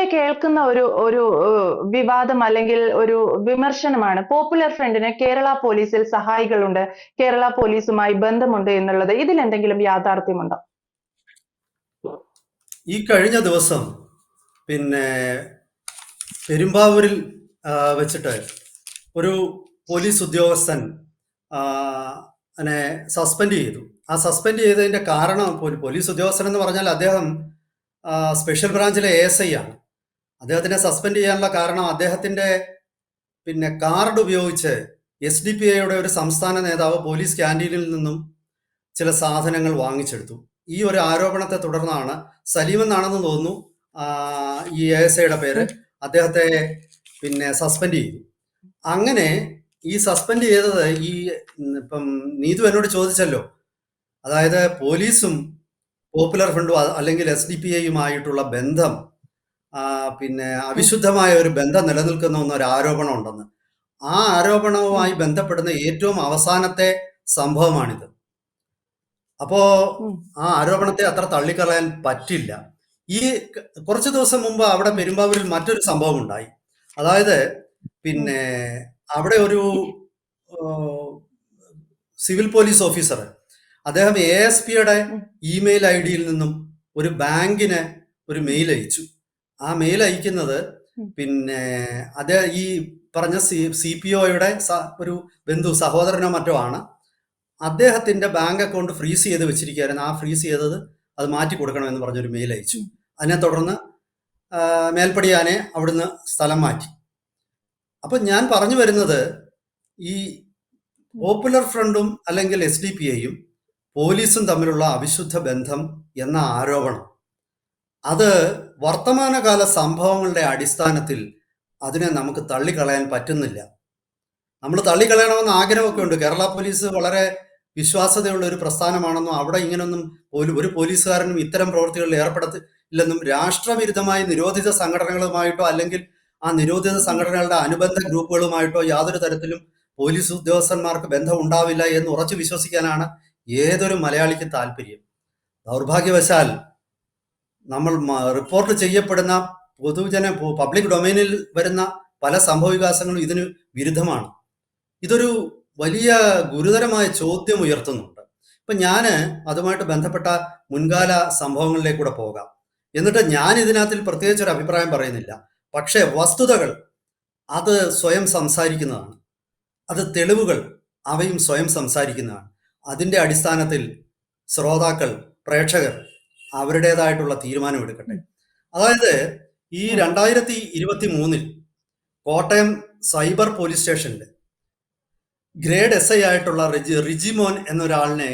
പൊതുവെ കേൾക്കുന്ന ഒരു ഒരു വിവാദം അല്ലെങ്കിൽ ഒരു വിമർശനമാണ് പോപ്പുലർ ഫ്രണ്ടിന് കേരള പോലീസിൽ സഹായികളുണ്ട്, കേരള പോലീസുമായി ബന്ധമുണ്ട് എന്നുള്ളത്. ഇതിൽ എന്തെങ്കിലും യാഥാർത്ഥ്യമുണ്ടോ? ഈ കഴിഞ്ഞ ദിവസം പിന്നെ പെരുമ്പാവൂരിൽ വെച്ചിട്ട് ഒരു പോലീസ് ഉദ്യോഗസ്ഥൻ നെ സസ്പെൻഡ് ചെയ്തു. ആ സസ്പെൻഡ് ചെയ്തതിന്റെ കാരണം, പോലീസ് ഉദ്യോഗസ്ഥൻ എന്ന് പറഞ്ഞാൽ അദ്ദേഹം സ്പെഷ്യൽ ബ്രാഞ്ചിലെ ASI ആണ്. അദ്ദേഹത്തിനെ സസ്പെൻഡ് ചെയ്യാനുള്ള കാരണം അദ്ദേഹത്തിന്റെ കാർഡ് ഉപയോഗിച്ച് SDPIയുടെ ഒരു സംസ്ഥാന നേതാവ് പോലീസ് ക്യാൻറ്റീനിൽ നിന്നും ചില സാധനങ്ങൾ വാങ്ങിച്ചെടുത്തു. ഈ ഒരു ആരോപണത്തെ തുടർന്നാണ്, സലീം എന്നാണെന്ന് തോന്നുന്നു ഈ ASIയുടെ പേര്, അദ്ദേഹത്തെ സസ്പെൻഡ് ചെയ്തു. അങ്ങനെ ഈ സസ്പെൻഡ് ചെയ്തത് ഇപ്പം നീതു എന്നോട് ചോദിച്ചല്ലോ, അതായത് പോലീസും പോപ്പുലർ ഫ്രണ്ടും അല്ലെങ്കിൽ SDPIയുമായിട്ടുള്ള ബന്ധം അവിശുദ്ധമായ ഒരു ബന്ധം നിലനിൽക്കുന്ന ഒരു ആരോപണം ഉണ്ടെന്ന്. ആ ആരോപണവുമായി ബന്ധപ്പെടുന്ന ഏറ്റവും അവസാനത്തെ സംഭവമാണിത്. അപ്പോ ആ ആരോപണത്തെ അത്ര തള്ളിക്കളയാൻ പറ്റില്ല. ഈ കുറച്ചു ദിവസം മുമ്പ് അവിടെ പെരുമ്പാവൂരിൽ മറ്റൊരു സംഭവം ഉണ്ടായി. അതായത് അവിടെ ഒരു സിവിൽ പോലീസ് ഓഫീസർ, അദ്ദേഹം ASPയുടെ ഇമെയിൽ ID-യിൽ നിന്നും ഒരു ബാങ്കിന് ഒരു മെയിൽ അയച്ചു. ആ മെയിൽ അയക്കുന്നത് അദ്ദേഹം ഈ പറഞ്ഞ CPOയുടെ ഒരു ബന്ധു, സഹോദരനോ മറ്റോ ആണ്. അദ്ദേഹത്തിന്റെ ബാങ്ക് അക്കൗണ്ട് ഫ്രീസ് ചെയ്ത് വെച്ചിരിക്കുകയായിരുന്നു. ആ ഫ്രീസ് ചെയ്തത് അത് മാറ്റി കൊടുക്കണമെന്ന് പറഞ്ഞൊരു മെയിൽ അയച്ചു. അതിനെ തുടർന്ന് മേൽപ്പടിയാനെ അവിടുന്ന് സ്ഥലം മാറ്റി. അപ്പൊ ഞാൻ പറഞ്ഞു വരുന്നത്, ഈ പോപ്പുലർ ഫ്രണ്ടും അല്ലെങ്കിൽ SDPIയും പോലീസും തമ്മിലുള്ള അവിശുദ്ധ ബന്ധം എന്ന ആരോപണം, അത് വർത്തമാനകാല സംഭവങ്ങളുടെ അടിസ്ഥാനത്തിൽ അതിനെ നമുക്ക് തള്ളിക്കളയാൻ പറ്റുന്നില്ല. നമ്മൾ തള്ളിക്കളയണമെന്ന് ആഗ്രഹമൊക്കെ ഉണ്ട്. കേരള പോലീസ് വളരെ വിശ്വാസ്യതയുള്ള ഒരു പ്രസ്ഥാനമാണെന്നും അവിടെ ഇങ്ങനൊന്നും ഒരു പോലീസുകാരനും ഇത്തരം പ്രവൃത്തികളിൽ ഏർപ്പെടത്തില്ലെന്നും, രാഷ്ട്രവിരുദ്ധമായ നിരോധിത സംഘടനകളുമായിട്ടോ അല്ലെങ്കിൽ ആ നിരോധിത സംഘടനകളുടെ അനുബന്ധ ഗ്രൂപ്പുകളുമായിട്ടോ യാതൊരു തരത്തിലും പോലീസ് ഉദ്യോഗസ്ഥന്മാർക്ക് ബന്ധം ഉണ്ടാവില്ല എന്ന് ഉറച്ചു വിശ്വസിക്കാനാണ് ഏതൊരു മലയാളിക്കും താല്പര്യം. ദൗർഭാഗ്യവശാൽ നമ്മൾ റിപ്പോർട്ട് ചെയ്യപ്പെടുന്ന പബ്ലിക് ഡൊമൈനിൽ വരുന്ന പല സംഭവവികാസങ്ങളും ഇതിന് വിരുദ്ധമാണ്. ഇതൊരു വലിയ ഗുരുതരമായ ചോദ്യം ഉയർത്തുന്നുണ്ട്. ഇപ്പൊ ഞാൻ അതുമായിട്ട് ബന്ധപ്പെട്ട മുൻകാല സംഭവങ്ങളിലേക്കൂടെ പോകാം. എന്നിട്ട് ഞാൻ ഇതിനകത്തിൽ പ്രത്യേകിച്ച് ഒരു അഭിപ്രായം പറയുന്നില്ല. പക്ഷേ വസ്തുതകൾ അത് സ്വയം സംസാരിക്കുന്നതാണ്. അത് തെളിവുകൾ അവയും സ്വയം സംസാരിക്കുന്നതാണ്. അതിൻ്റെ അടിസ്ഥാനത്തിൽ ശ്രോതാക്കൾ, പ്രേക്ഷകർ അവരുടേതായിട്ടുള്ള തീരുമാനമെടുക്കട്ടെ. അതായത് ഈ 2023 കോട്ടയം സൈബർ പോലീസ് സ്റ്റേഷനിൽ ഗ്രേഡ് SI ആയിട്ടുള്ള റിജിമോൻ എന്നൊരാളിനെ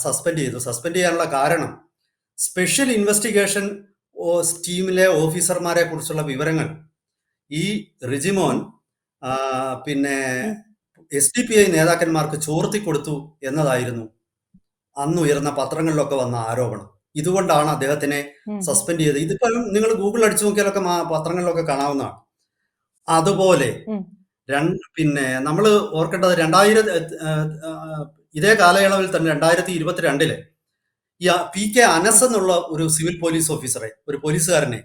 സസ്പെൻഡ് ചെയ്തു. സസ്പെൻഡ് ചെയ്യാനുള്ള കാരണം, സ്പെഷ്യൽ ഇൻവെസ്റ്റിഗേഷൻ ടീമിലെ ഓഫീസർമാരെ കുറിച്ചുള്ള വിവരങ്ങൾ ഈ റിജിമോൻ SDPI നേതാക്കന്മാർക്ക് ചോർത്തി കൊടുത്തു എന്നതായിരുന്നു അന്ന് ഉയർന്ന പത്രങ്ങളിലൊക്കെ വന്ന ആരോപണം. ഇതുകൊണ്ടാണ് അദ്ദേഹത്തിനെ സസ്പെൻഡ് ചെയ്തത്. ഇതിപ്പോ നിങ്ങൾ ഗൂഗിൾ അടിച്ചു നോക്കിയാലൊക്കെ പത്രങ്ങളിലൊക്കെ കാണാവുന്നതാണ്. അതുപോലെ നമ്മൾ ഓർക്കേണ്ടത്, ഇതേ കാലയളവിൽ തന്നെ 2022 ഈ PK അനസ് എന്നുള്ള ഒരു സിവിൽ പോലീസ് ഓഫീസറെ, ഒരു പോലീസുകാരനെ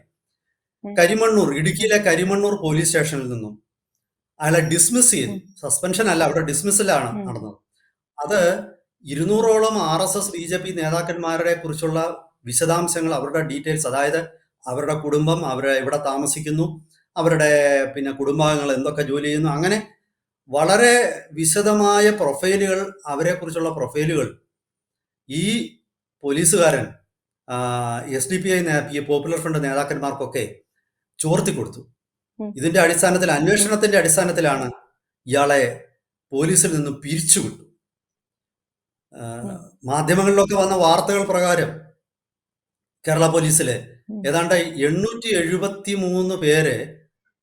ഇടുക്കിയിലെ കരിമണ്ണൂർ പോലീസ് സ്റ്റേഷനിൽ നിന്നും അയാളെ ഡിസ്മിസ് ചെയ്തു. സസ്പെൻഷൻ അല്ല, അവിടെ ഡിസ്മിസലാണ് നടന്നത്. അത് 200ഓളം RSS BJP നേതാക്കന്മാരെ കുറിച്ചുള്ള വിശദാംശങ്ങൾ, അവരുടെ ഡീറ്റെയിൽസ്, അതായത് അവരുടെ കുടുംബം, അവരെ എവിടെ താമസിക്കുന്നു, അവരുടെ കുടുംബാംഗങ്ങൾ എന്തൊക്കെ ജോലി ചെയ്യുന്നു, അങ്ങനെ വളരെ വിശദമായ പ്രൊഫൈലുകൾ, അവരെ കുറിച്ചുള്ള പ്രൊഫൈലുകൾ ഈ പോലീസുകാരൻ SDPI പോപ്പുലർ ഫ്രണ്ട് നേതാക്കന്മാർക്കൊക്കെ ചോർത്തി കൊടുത്തു. ഇതിന്റെ അടിസ്ഥാനത്തിൽ, അന്വേഷണത്തിന്റെ അടിസ്ഥാനത്തിലാണ് ഇയാളെ പോലീസിൽ നിന്നും പിരിച്ചുവിട്ടു. മാധ്യമങ്ങളിലൊക്കെ വന്ന വാർത്തകൾ പ്രകാരം കേരള പോലീസിലെ ഏതാണ്ട് 873 പേര്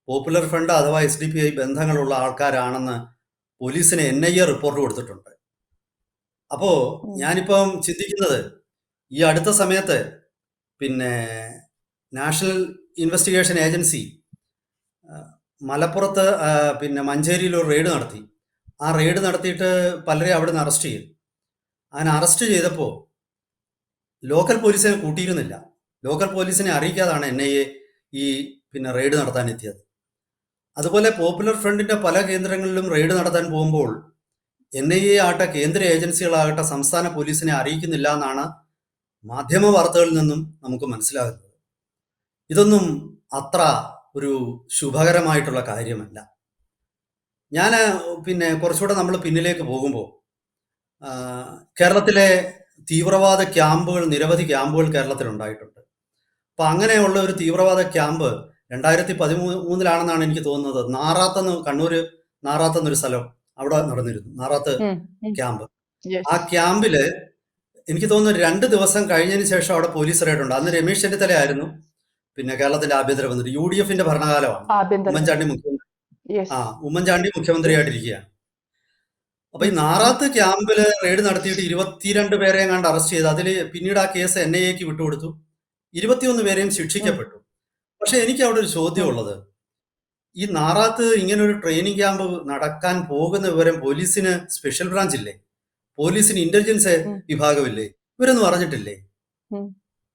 പോപ്പുലർ ഫ്രണ്ട് അഥവാ SDPI ബന്ധങ്ങളുള്ള ആൾക്കാരാണെന്ന് പോലീസിന് NIA റിപ്പോർട്ട് കൊടുത്തിട്ടുണ്ട്. അപ്പോ ഞാനിപ്പം ചിന്തിക്കുന്നത്, ഈ അടുത്ത സമയത്ത് നാഷണൽ ഇൻവെസ്റ്റിഗേഷൻ ഏജൻസി മലപ്പുറത്ത് മഞ്ചേരിയിൽ ഒരു റെയ്ഡ് നടത്തി. ആ റെയ്ഡ് നടത്തിയിട്ട് പലരെ അവിടെ നിന്ന് അറസ്റ്റ് ചെയ്തു. അങ്ങനെ അറസ്റ്റ് ചെയ്തപ്പോൾ ലോക്കൽ പോലീസിനെ കൂട്ടിയിരുന്നില്ല. ലോക്കൽ പോലീസിനെ അറിയിക്കാതാണ് NIA ഈ പിന്നെ റെയ്ഡ് നടത്താൻ എത്തിയത്. അതുപോലെ പോപ്പുലർ ഫ്രണ്ടിന്റെ പല കേന്ദ്രങ്ങളിലും റെയ്ഡ് നടത്താൻ പോകുമ്പോൾ NIA ആകട്ടെ കേന്ദ്ര ഏജൻസികളാകട്ടെ സംസ്ഥാന പോലീസിനെ അറിയിക്കുന്നില്ല എന്നാണ് മാധ്യമ വാർത്തകളിൽ നിന്നും നമുക്ക് മനസ്സിലാകുന്നത്. ഇതൊന്നും അത്ര ഒരു ശുഭകരമായിട്ടുള്ള കാര്യമല്ല. ഞാൻ പിന്നെ കുറച്ചുകൂടെ നമ്മൾ പിന്നിലേക്ക് പോകുമ്പോൾ കേരളത്തിലെ തീവ്രവാദ ക്യാമ്പുകൾ, നിരവധി ക്യാമ്പുകൾ കേരളത്തിൽ ഉണ്ടായിട്ടുണ്ട്. അപ്പൊ അങ്ങനെയുള്ള ഒരു തീവ്രവാദ ക്യാമ്പ് 2013 എനിക്ക് തോന്നുന്നത് നാറാത്തെന്ന്, കണ്ണൂര് നാറാത്തെന്നൊരു സ്ഥലം, അവിടെ നടന്നിരുന്നു നാറാത്ത് ക്യാമ്പ്. Yes. ആ ക്യാമ്പില് എനിക്ക് തോന്നുന്നു 2 ദിവസം കഴിഞ്ഞതിന് ശേഷം അവിടെ പോലീസ് റെയ്ഡ് ഉണ്ട്. അന്ന് രമേശ് ചെന്നിത്തല ആയിരുന്നു പിന്നെ കേരളത്തിന്റെ ആഭ്യന്തര മന്ത്രി. UDF ഭരണകാലമാണ്. ആഭ്യന്തര ഉമ്മൻചാണ്ടി മുഖ്യമന്ത്രി Yes. ഉമ്മൻചാണ്ടി മുഖ്യമന്ത്രിയായിട്ടിരിക്കുകയാണ്. അപ്പൊ ഈ നാറാത്ത് ക്യാമ്പില് റെയ്ഡ് നടത്തിയിട്ട് 22 പേരെ കണ്ട് അറസ്റ്റ് ചെയ്ത് അതിൽ പിന്നീട് ആ കേസ് NIA വിട്ടുകൊടുത്തു. 21 പേരെയും ശിക്ഷിക്കപ്പെട്ടു. പക്ഷെ എനിക്ക് അവിടെ ഒരു ചോദ്യമുള്ളത്, ഈ നാറാത്ത് ഇങ്ങനെ ഒരു ട്രെയിനിങ് ക്യാമ്പ് നടക്കാൻ പോകുന്ന വിവരം പോലീസിന് സ്പെഷ്യൽ ബ്രാഞ്ച് ഇല്ലേ? പോലീസിന് ഇന്റലിജൻസ് വിഭാഗമില്ലേ? ഇവരൊന്നും അറിഞ്ഞിട്ടില്ലേ?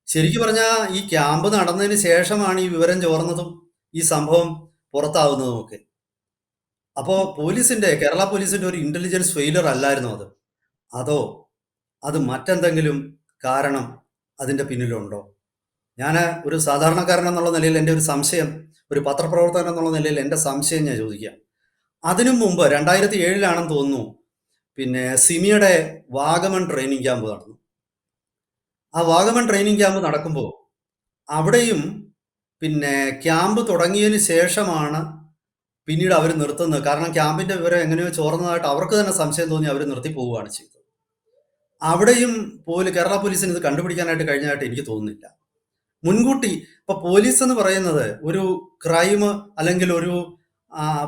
ശരിക്കും പറഞ്ഞാൽ ഈ ക്യാമ്പ് നടന്നതിന് ശേഷമാണ് ഈ വിവരം ചോർന്നതും ഈ സംഭവം പുറത്താവുന്നതും ഒക്കെ. അപ്പോ കേരള പോലീസിന്റെ ഒരു ഇന്റലിജൻസ് ഫെയിലർ അല്ലായിരുന്നു അത്? അതോ അത് മറ്റെന്തെങ്കിലും കാരണം അതിന്റെ പിന്നിലുണ്ടോ? ഞാൻ ഒരു സാധാരണക്കാരൻ എന്നുള്ള നിലയിൽ എൻ്റെ ഒരു സംശയം, ഒരു പത്രപ്രവർത്തകൻ എന്നുള്ള നിലയിൽ എൻ്റെ സംശയം ഞാൻ ചോദിക്കാം. അതിനു മുമ്പ് 2007 തോന്നുന്നു പിന്നെ സിമിയുടെ വാഗമൺ ട്രെയിനിങ് ക്യാമ്പ് നടന്നു. ആ വാഗമൺ ട്രെയിനിങ് ക്യാമ്പ് നടക്കുമ്പോൾ അവിടെയും പിന്നെ ക്യാമ്പ് തുടങ്ങിയതിന് ശേഷമാണ് പിന്നീട് അവർ നിർത്തുന്നത്. കാരണം ക്യാമ്പിന്റെ വിവരം എങ്ങനെയോ ചോർന്നതായിട്ട് അവർക്ക് തന്നെ സംശയം തോന്നി അവർ നിർത്തി പോവുകയാണ് ചെയ്തത്. അവിടെയും കേരള പോലീസിന് ഇത് കണ്ടുപിടിക്കാനായിട്ട് കഴിഞ്ഞതായിട്ട് എനിക്ക് തോന്നുന്നില്ല. മുൻകൂട്ടി ഇപ്പൊ പോലീസ് എന്ന് പറയുന്നത് ഒരു ക്രൈം അല്ലെങ്കിൽ ഒരു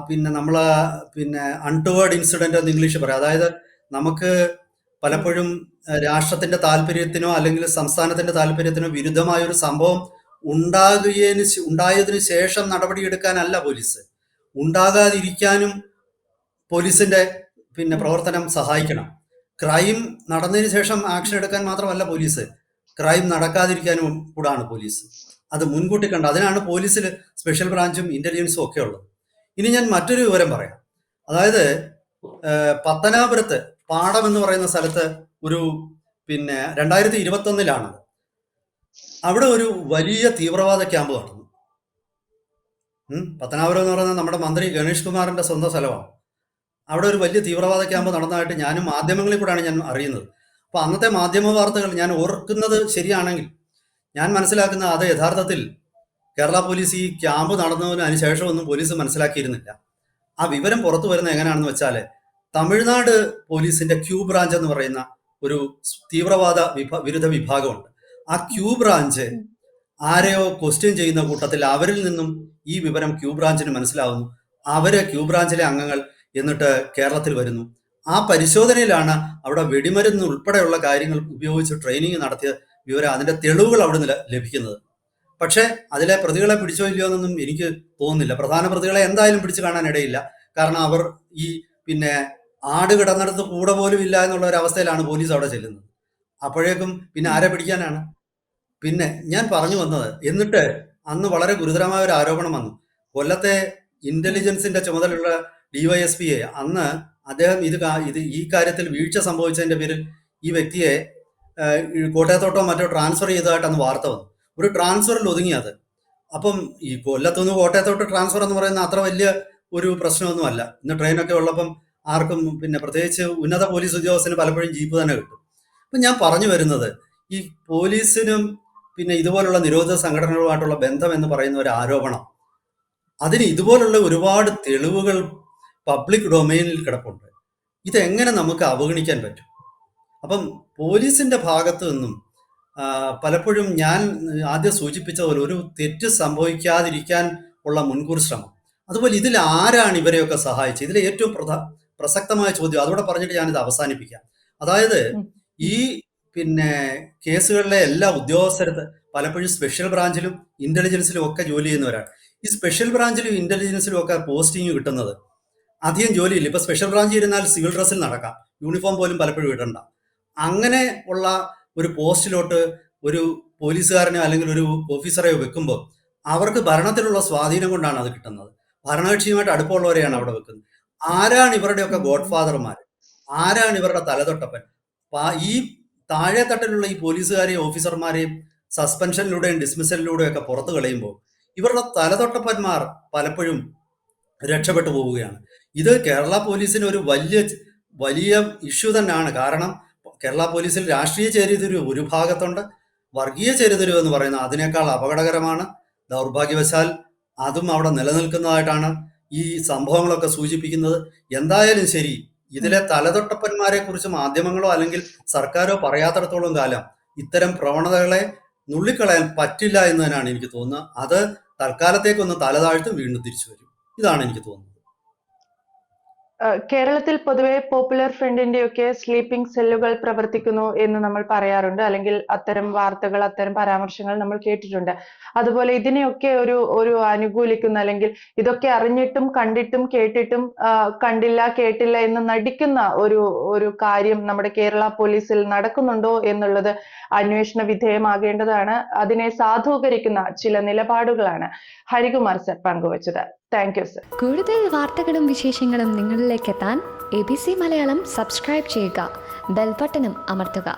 പിന്നെ നമ്മളെ പിന്നെ അൺടുവേർഡ് ഇൻസിഡന്റ് എന്ന് ഇംഗ്ലീഷ് പറയാം. അതായത് നമുക്ക് പലപ്പോഴും രാഷ്ട്രത്തിന്റെ താല്പര്യത്തിനോ അല്ലെങ്കിൽ സംസ്ഥാനത്തിന്റെ താല്പര്യത്തിനോ വിരുദ്ധമായ ഒരു സംഭവം ഉണ്ടായതിനു ശേഷം നടപടിയെടുക്കാനല്ല പോലീസ്, ഉണ്ടാകാതിരിക്കാനും പോലീസിന്റെ പിന്നെ പ്രവർത്തനം സഹായിക്കണം. ക്രൈം നടന്നതിന് ശേഷം ആക്ഷൻ എടുക്കാൻ മാത്രമല്ല പോലീസ്, ക്രൈം നടക്കാതിരിക്കാനും കൂടാണ് പോലീസ്. അത് മുൻകൂട്ടി കണ്ട്, അതിനാണ് പോലീസിൽ സ്പെഷ്യൽ ബ്രാഞ്ചും ഇന്റലിജൻസും ഒക്കെ ഉള്ളത്. ഇനി ഞാൻ മറ്റൊരു വിവരം പറയാം. അതായത് പത്തനാപുരത്ത് പാടം എന്ന് പറയുന്ന സ്ഥലത്ത് ഒരു പിന്നെ 2021 അവിടെ ഒരു വലിയ തീവ്രവാദ ക്യാമ്പ് നടന്നു. പത്തനാപുരം എന്ന് പറയുന്നത് നമ്മുടെ മന്ത്രി ഗണേഷ് കുമാറിന്റെ സ്വന്തം സ്ഥലമാണ്. അവിടെ ഒരു വലിയ തീവ്രവാദ ക്യാമ്പ് നടന്നതായിട്ട് ഞാനും മാധ്യമങ്ങളിൽ കൂടെയാണ് ഞാൻ അറിയുന്നത്. അപ്പൊ അന്നത്തെ മാധ്യമ വാർത്തകൾ ഞാൻ ഓർക്കുന്നത് ശരിയാണെങ്കിൽ ഞാൻ മനസ്സിലാക്കുന്ന അത് യഥാർത്ഥത്തിൽ കേരള പോലീസ് ഈ ക്യാമ്പ് നടന്നതിന് അതിനുശേഷമൊന്നും പോലീസ് മനസ്സിലാക്കിയിരുന്നില്ല. ആ വിവരം പുറത്തു വരുന്നത് എങ്ങനെയാണെന്ന് വെച്ചാൽ തമിഴ്നാട് പോലീസിന്റെ ക്യൂ ബ്രാഞ്ച് എന്ന് പറയുന്ന ഒരു തീവ്രവാദ വിരുദ്ധ വിഭാഗമുണ്ട്. ആ ക്യൂ ബ്രാഞ്ച് ആരെയോ ക്വസ്റ്റ്യൻ ചെയ്യുന്ന കൂട്ടത്തിൽ അവരിൽ നിന്നും ഈ വിവരം ക്യൂ ബ്രാഞ്ചിന് മനസ്സിലാവുന്നു. അവര് ക്യൂ ബ്രാഞ്ചിലെ അംഗങ്ങൾ എന്നിട്ട് കേരളത്തിൽ വരുന്നു. ആ പരിശോധനയിലാണ് അവിടെ വെടിമരുന്ന് ഉൾപ്പെടെയുള്ള കാര്യങ്ങൾ ഉപയോഗിച്ച് ട്രെയിനിങ് നടത്തിയ വിവരം, അതിന്റെ തെളിവുകൾ അവിടെ ലഭിക്കുന്നത്. പക്ഷെ അതിലെ പ്രതികളെ പിടിച്ചോ ഇല്ലയോ എന്നൊന്നും എനിക്ക് തോന്നുന്നില്ല. പ്രധാന പ്രതികളെ എന്തായാലും പിടിച്ചു കാണാൻ ഇടയില്ല. കാരണം അവർ ഈ പിന്നെ ആട് കിടന്നിടത്ത് കൂടെ പോലും ഇല്ല എന്നുള്ള ഒരു അവസ്ഥയിലാണ് പോലീസ് അവിടെ ചെല്ലുന്നത്. അപ്പോഴേക്കും പിന്നെ ആരെ പിടിക്കാനാണ്? പിന്നെ ഞാൻ പറഞ്ഞു വന്നത്, എന്നിട്ട് അന്ന് വളരെ ഗുരുതരമായ ഒരു ആരോപണം വന്നു. കൊല്ലത്തെ ഇന്റലിജൻസിന്റെ ചുമതലയുള്ള DYSP അന്ന് അദ്ദേഹം ഈ കാര്യത്തിൽ വീഴ്ച സംഭവിച്ചതിന്റെ പേരിൽ ഈ വ്യക്തിയെ കോട്ടയത്തോട്ടോ മറ്റോ ട്രാൻസ്ഫർ ചെയ്തതായിട്ട് അന്ന് വാർത്ത വന്നു. ഒരു ട്രാൻസ്ഫറിൽ ഒതുങ്ങി അത്. അപ്പം ഈ കൊല്ലത്തുനിന്ന് കോട്ടയത്തോട്ട് ട്രാൻസ്ഫർ എന്ന് പറയുന്ന അത്ര വലിയ ഒരു പ്രശ്നമൊന്നുമല്ല. ഇന്ന് ട്രെയിനൊക്കെ ഉള്ളപ്പം ആർക്കും പിന്നെ പ്രത്യേകിച്ച് ഉന്നത പോലീസ് ഉദ്യോഗസ്ഥന് പലപ്പോഴും ജീപ്പ് തന്നെ കിട്ടും. അപ്പം ഞാൻ പറഞ്ഞു വരുന്നത്, ഈ പോലീസിനും പിന്നെ ഇതുപോലുള്ള നിരോധിത സംഘടനകളുമായിട്ടുള്ള ബന്ധം എന്ന് പറയുന്ന ഒരു ആരോപണം, അതിന് ഇതുപോലുള്ള ഒരുപാട് തെളിവുകൾ പബ്ലിക് ഡൊമൈനിൽ കിടപ്പുണ്ട്. ഇതെങ്ങനെ നമുക്ക് അവഗണിക്കാൻ പറ്റും? അപ്പം പോലീസിന്റെ ഭാഗത്തു നിന്നും പലപ്പോഴും ഞാൻ ആദ്യം സൂചിപ്പിച്ച പോലെ ഒരു തെറ്റ് സംഭവിക്കാതിരിക്കാൻ ഉള്ള മുൻകൂർ ശ്രമം. അതുപോലെ ഇതിൽ ആരാണ് ഇവരെയൊക്കെ സഹായിച്ചത്? ഇതിലെ ഏറ്റവും പ്രസക്തമായ ചോദ്യം, അതോടെ പറഞ്ഞിട്ട് ഞാനിത് അവസാനിപ്പിക്കാം. അതായത് ഈ പിന്നെ കേസുകളിലെ എല്ലാ ഉദ്യോഗസ്ഥരും പലപ്പോഴും സ്പെഷ്യൽ ബ്രാഞ്ചിലും ഇന്റലിജൻസിലും ഒക്കെ ജോലി ചെയ്യുന്നവരാണ്. ഈ സ്പെഷ്യൽ ബ്രാഞ്ചിലും ഇന്റലിജൻസിലും ഒക്കെ പോസ്റ്റിംഗ് കിട്ടുന്നത് അധികം ജോലിയില്ല. ഇപ്പൊ സ്പെഷ്യൽ ബ്രാഞ്ചിൽ ഇരുന്നാൽ സിവിൽ ഡ്രസ്സിൽ നടക്കാം, യൂണിഫോം പോലും പലപ്പോഴും ഇടണ്ട. അങ്ങനെ ഉള്ള ഒരു പോസ്റ്റിലോട്ട് ഒരു പോലീസുകാരനെയോ അല്ലെങ്കിൽ ഒരു ഓഫീസറെയോ വെക്കുമ്പോൾ അവർക്ക് ഭരണത്തിലുള്ള സ്വാധീനം കൊണ്ടാണ് അത് കിട്ടുന്നത്. ഭരണകക്ഷിയുമായിട്ട് അടുപ്പമുള്ളവരെയാണ് അവിടെ വെക്കുന്നത്. ആരാണ് ഇവരുടെയൊക്കെ ഗോഡ് ഫാദർമാർ? ആരാണ് ഇവരുടെ തലതൊട്ടപ്പൻ? ഈ താഴെ തട്ടിലുള്ള ഈ പോലീസുകാരെയും ഓഫീസർമാരെയും സസ്പെൻഷനിലൂടെയും ഡിസ്മിസലിലൂടെയും ഒക്കെ പുറത്തു കളയുമ്പോൾ ഇവരുടെ തലതൊട്ടപ്പന്മാർ പലപ്പോഴും രക്ഷപ്പെട്ടു പോവുകയാണ്. ഇത് കേരള പോലീസിന് ഒരു വലിയ ഇഷ്യൂ തന്നെയാണ്. കാരണം കേരള പോലീസിൽ രാഷ്ട്രീയ ചേരിതിരിവ് ഒരു ഭാഗത്തുണ്ട്, വർഗീയ ചേരിതിരിവ് എന്ന് പറയുന്നത് അതിനേക്കാൾ അപകടകരമാണ്. ദൗർഭാഗ്യവശാൽ അതും അവിടെ നിലനിൽക്കുന്നതായിട്ടാണ് ഈ സംഭവങ്ങളൊക്കെ സൂചിപ്പിക്കുന്നത്. എന്തായാലും ശരി, ഇതിലെ തലതൊട്ടപ്പന്മാരെ കുറിച്ച് മാധ്യമങ്ങളോ അല്ലെങ്കിൽ സർക്കാരോ പറയാത്തിടത്തോളം കാലം ഇത്തരം പ്രവണതകളെ നുള്ളിക്കളയാൻ പറ്റില്ല എന്ന് തന്നെയാണ് എനിക്ക് തോന്നുന്നത്. അത് തൽക്കാലത്തേക്കൊന്ന് തലതാഴ്ത്തും, വീണ്ടും തിരിച്ചു വരും. ഇതാണ് എനിക്ക് തോന്നുന്നത്. കേരളത്തിൽ പൊതുവെ പോപ്പുലർ ഫ്രണ്ടിന്റെയൊക്കെ സ്ലീപ്പിംഗ് സെല്ലുകൾ പ്രവർത്തിക്കുന്നു എന്ന് നമ്മൾ പറയാറുണ്ട്, അല്ലെങ്കിൽ അത്തരം വാർത്തകൾ, അത്തരം പരാമർശങ്ങൾ നമ്മൾ കേട്ടിട്ടുണ്ട്. അതുപോലെ ഇതിനെയൊക്കെ ഒരു അനുകൂലിക്കുന്ന, അല്ലെങ്കിൽ ഇതൊക്കെ അറിഞ്ഞിട്ടും കണ്ടിട്ടും കേട്ടിട്ടും കണ്ടില്ല കേട്ടില്ല എന്ന് നടിക്കുന്ന ഒരു കാര്യം നമ്മുടെ കേരള പോലീസിൽ നടക്കുന്നുണ്ടോ എന്നുള്ളത് അന്വേഷണ വിധേയമാകേണ്ടതാണ്. അതിനെ സാധൂകരിക്കുന്ന ചില നിലപാടുകളാണ് ഹരികുമാർ സർ പങ്കുവച്ചത്. Thank you sir. കൂടുതൽ വാർത്തകളും വിശേഷങ്ങളും നിങ്ങളിലേക്ക് എത്താൻ ABC മലയാളം സബ്സ്ക്രൈബ് ചെയ്യുക, ബെൽ ബട്ടണും അമർത്തുക.